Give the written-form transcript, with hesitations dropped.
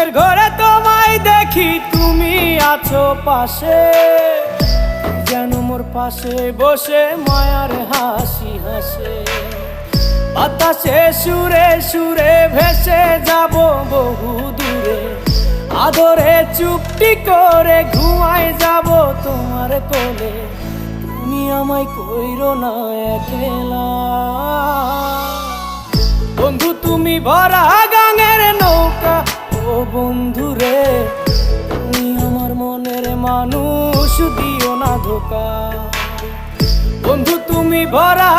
ঘুমের ঘরে তোমায় দেখি, তুমি আছো পাশে, যেন মোর পাশে বসে মায়ার হাসি হাসে। বাতাসে সুরে সুরে ভেসে যাব বহু দূরে, আদরে চুপটি করে ঘুমায় যাব তোমার কোলে। তুমি আমায় কইরো না একলা বন্ধু, তুমি ভরা গাঙের নৌকা। ও বন্ধু রে, তুমি আমার মনের মানুষ, দিও না ধোকা। বন্ধু তুমি ভরা